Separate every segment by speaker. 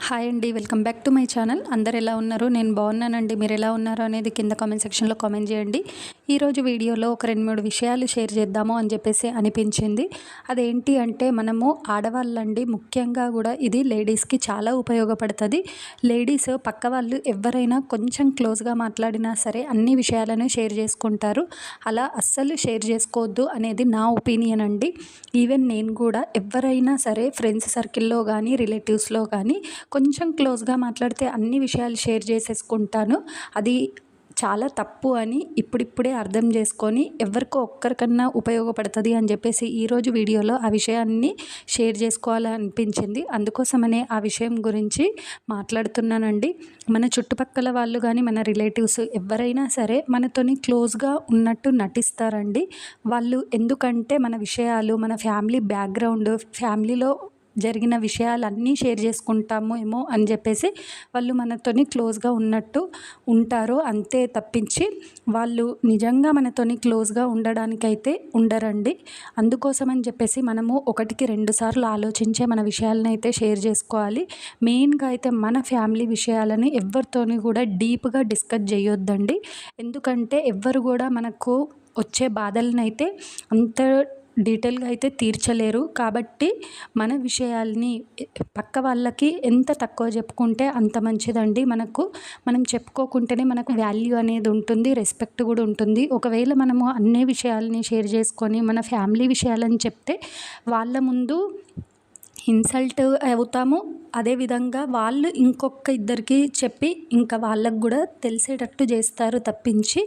Speaker 1: Hi అండి, welcome back to my channel. అందరు ఎలా ఉన్నారు? నేను బాగున్నానండి. మీరు ఎలా ఉన్నారు అనేది కింద కామెంట్ సెక్షన్లో కామెంట్ చేయండి. ఈరోజు వీడియోలో ఒక 2-3 విషయాలు షేర్ చేద్దాము అని చెప్పేసి అనిపించింది. అదేంటి అంటే, మనము ఆడవాళ్ళండి, ముఖ్యంగా కూడా ఇది లేడీస్కి చాలా ఉపయోగపడుతుంది. లేడీస్ పక్క వాళ్ళు ఎవరైనా కొంచెం క్లోజ్గా మాట్లాడినా సరే అన్ని విషయాలను షేర్ చేసుకుంటారు. అలా అస్సలు షేర్ చేసుకోవద్దు అనేది నా ఒపీనియన్ అండి. ఈవెన్ నేను కూడా ఎవరైనా సరే ఫ్రెండ్స్ సర్కిల్లో కానీ రిలేటివ్స్లో కానీ కొంచెం క్లోజ్గా మాట్లాడితే అన్ని విషయాలు షేర్ చేసేసుకుంటాను. అది చాలా తప్పు అని ఇప్పుడిప్పుడే అర్థం చేసుకొని ఎవరికో ఒక్కరికన్నా ఉపయోగపడుతుంది అని చెప్పేసి ఈరోజు వీడియోలో ఆ విషయాన్ని షేర్ చేసుకోవాలనిపించింది. అందుకోసమనే ఆ విషయం గురించి మాట్లాడుతున్నానండి. మన చుట్టుపక్కల వాళ్ళు కానీ మన రిలేటివ్స్ ఎవరైనా సరే మనతోని క్లోజ్గా ఉన్నట్టు నటిస్తారండి. వాళ్ళు ఎందుకంటే మన విషయాలు, మన ఫ్యామిలీ బ్యాక్గ్రౌండ్, ఫ్యామిలీలో జరిగిన విషయాలన్నీ షేర్ చేసుకుంటాము ఏమో అని చెప్పేసి వాళ్ళు మనతోని క్లోజ్గా ఉన్నట్టు ఉంటారు. అంతే తప్పించి వాళ్ళు నిజంగా మనతోని క్లోజ్గా ఉండడానికైతే ఉండరండి. అందుకోసమని చెప్పేసి మనము 1కి 2 సార్లు ఆలోచించే మన విషయాలను అయితే షేర్ చేసుకోవాలి. మెయిన్గా అయితే మన ఫ్యామిలీ విషయాలని ఎవరితోని కూడా డీప్గా డిస్కస్ చేయొద్దండి. ఎందుకంటే ఎవ్వరు కూడా మనకు వచ్చే బాధలనైతే అంత డీటెయిల్గా అయితే తీర్చలేరు. కాబట్టి మన విషయాల్ని పక్క వాళ్ళకి ఎంత తక్కువ చెప్పుకుంటే అంత మంచిదండి. మనం చెప్పుకోకుంటేనే మనకు వాల్యూ అనేది ఉంటుంది, రెస్పెక్ట్ కూడా ఉంటుంది. ఒకవేళ మనము అన్ని విషయాలని షేర్ చేసుకొని మన ఫ్యామిలీ విషయాలని చెప్తే వాళ్ళ ముందు ఇన్సల్ట్ అవుతాము. అదేవిధంగా వాళ్ళు ఇంకొక ఇద్దరికి చెప్పి ఇంకా వాళ్ళకు కూడా తెలిసేటట్టు చేస్తారు తప్పించి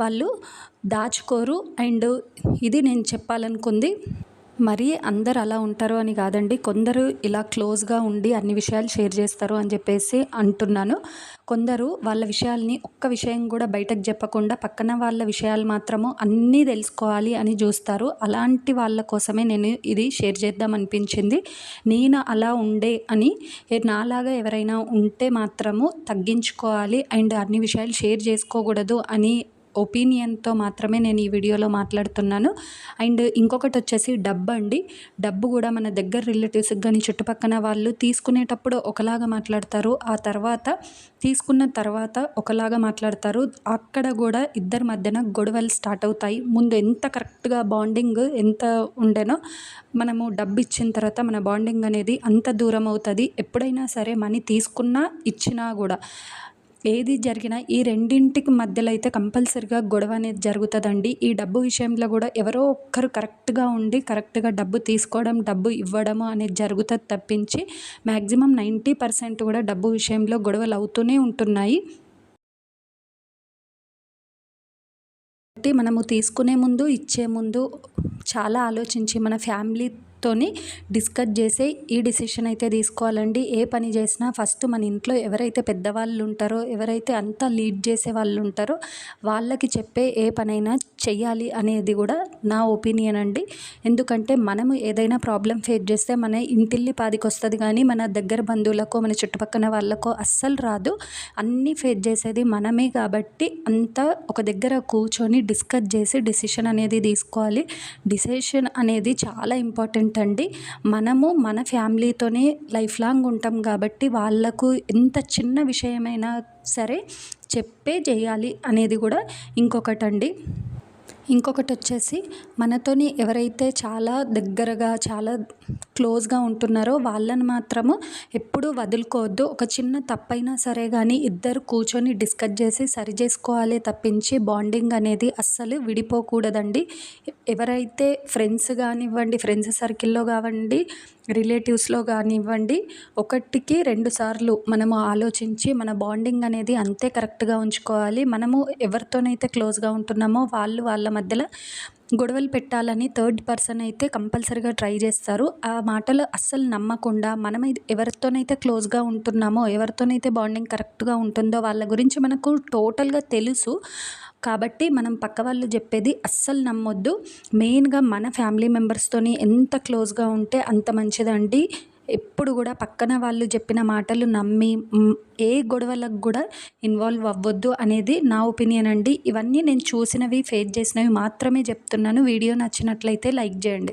Speaker 1: వాళ్ళు దాచుకోరు. అండ్ ఇది నేను చెప్పాలనుకుంది. మరి అందరు అలా ఉంటారు అని కాదండి. కొందరు ఇలా క్లోజ్గా ఉండి అన్ని విషయాలు షేర్ చేస్తారు అని చెప్పేసి అంటున్నాను. కొందరు వాళ్ళ విషయాల్ని ఒక్క విషయం కూడా బయటకు చెప్పకుండా పక్కన వాళ్ళ విషయాలు మాత్రము అన్నీ తెలుసుకోవాలి అని చూస్తారు. అలాంటి వాళ్ళ కోసమే నేను ఇది షేర్ చేద్దాం అనిపించింది. నేను అలా ఉండే అని నాలాగా ఎవరైనా ఉంటే మాత్రము తగ్గించుకోవాలి అండ్ అన్ని విషయాలు షేర్ చేసుకోకూడదు అని ఒపీనియన్తో మాత్రమే నేను ఈ వీడియోలో మాట్లాడుతున్నాను. అండ్ ఇంకొకటి వచ్చేసి డబ్బు అండి. డబ్బు కూడా మన దగ్గర రిలేటివ్స్కి కానీ చుట్టుపక్కల వాళ్ళు తీసుకునేటప్పుడు ఒకలాగా మాట్లాడతారు, ఆ తర్వాత తీసుకున్న తర్వాత ఒకలాగా మాట్లాడతారు. అక్కడ కూడా ఇద్దరి మధ్యన గొడవలు స్టార్ట్ అవుతాయి. ముందు ఎంత కరెక్ట్గా బాండింగ్ ఎంత ఉండేనో మనము డబ్బు ఇచ్చిన తర్వాత మన బాండింగ్ అనేది అంత దూరం అవుతుంది. ఎప్పుడైనా సరే మనీ తీసుకున్నా ఇచ్చినా కూడా ఏది జరిగినా ఈ రెండింటికి మధ్యలో అయితే కంపల్సరిగా గొడవ అనేది జరుగుతుందండి. ఈ డబ్బు విషయంలో కూడా ఎవరో ఒక్కరు కరెక్ట్గా ఉండి కరెక్ట్గా డబ్బు తీసుకోవడం, డబ్బు ఇవ్వడము అనేది జరుగుతుంది తప్పించి మ్యాక్సిమం 90% కూడా డబ్బు విషయంలో గొడవలు అవుతూనే ఉంటున్నాయి. మనము తీసుకునే ముందు, ఇచ్చే ముందు చాలా ఆలోచించి మన ఫ్యామిలీతోని డిస్కస్ చేసే ఈ డిసిషన్ అయితే తీసుకోవాలండి. ఏ పని చేసినా ఫస్ట్ మన ఇంట్లో ఎవరైతే పెద్దవాళ్ళు ఉంటారో, ఎవరైతే అంతా లీడ్ చేసే వాళ్ళు ఉంటారో వాళ్ళకి చెప్పే ఏ పనైనా చెయ్యాలి అనేది కూడా నా ఒపీనియన్ అండి. ఎందుకంటే మనము ఏదైనా ప్రాబ్లం ఫేస్ చేస్తే మన ఇంటిల్లి పాదికి వస్తుంది కానీ మన దగ్గర బంధువులకో మన చుట్టుపక్కల వాళ్ళకో అస్సలు రాదు. అన్నీ ఫేస్ చేసేది మనమే కాబట్టి అంతా ఒక దగ్గర కూర్చొని డిస్కస్ చేసి డెసిషన్ అనేది తీసుకోవాలి. డెసిషన్ అనేది చాలా ఇంపార్టెంట్ అండి. మనము మన ఫ్యామిలీతోనే లైఫ్ లాంగ్ ఉంటాం కాబట్టి వాళ్ళకు ఎంత చిన్న విషయమైనా సరే చెప్పే చేయాలి అనేది కూడా ఇంకొకటండి. ఇంకొకటి వచ్చేసి మనతోని ఎవరైతే చాలా దగ్గరగా చాలా క్లోజ్గా ఉంటున్నారో వాళ్ళని మాత్రము ఎప్పుడూ వదులుకోవద్దు. ఒక చిన్న తప్పైనా సరే కానీ ఇద్దరు కూర్చొని డిస్కస్ చేసి సరి చేసుకోవాలి తప్పించి బాండింగ్ అనేది అస్సలు విడిపోకూడదండి. ఎవరైతే ఫ్రెండ్స్ కానివ్వండి, ఫ్రెండ్స్ సర్కిల్లో కావండి, రిలేటివ్స్లో కానివ్వండి, 1కి 2 సార్లు మనము ఆలోచించి మన బాండింగ్ అనేది అంతే కరెక్ట్గా ఉంచుకోవాలి. మనము ఎవరితోనైతే క్లోజ్గా ఉంటున్నామో వాళ్ళు వాళ్ళ మధ్యలో గొడవలు పెట్టాలని థర్డ్ పర్సన్ అయితే కంపల్సరీగా ట్రై చేస్తారు. ఆ మాటలు అస్సలు నమ్మకుండా మనం ఎవరితోనైతే క్లోజ్గా ఉంటున్నామో, ఎవరితోనైతే బాండింగ్ కరెక్ట్గా ఉంటుందో వాళ్ళ గురించి మనకు టోటల్గా తెలుసు కాబట్టి మనం పక్క వాళ్ళు చెప్పేది అస్సలు నమ్మొద్దు. మెయిన్గా మన ఫ్యామిలీ మెంబర్స్తోని ఎంత క్లోజ్గా ఉంటే అంత మంచిదండి. ఎప్పుడు కూడా పక్కన వాళ్ళు చెప్పిన మాటలు నమ్మి ఏ గొడవలకు కూడా ఇన్వాల్వ్ అవ్వద్దు అనేది నా ఒపీనియన్ అండి. ఇవన్నీ నేను చూసినవి, ఫేస్ చేసినవి మాత్రమే చెప్తున్నాను. వీడియో నచ్చినట్లయితే లైక్ చేయండి.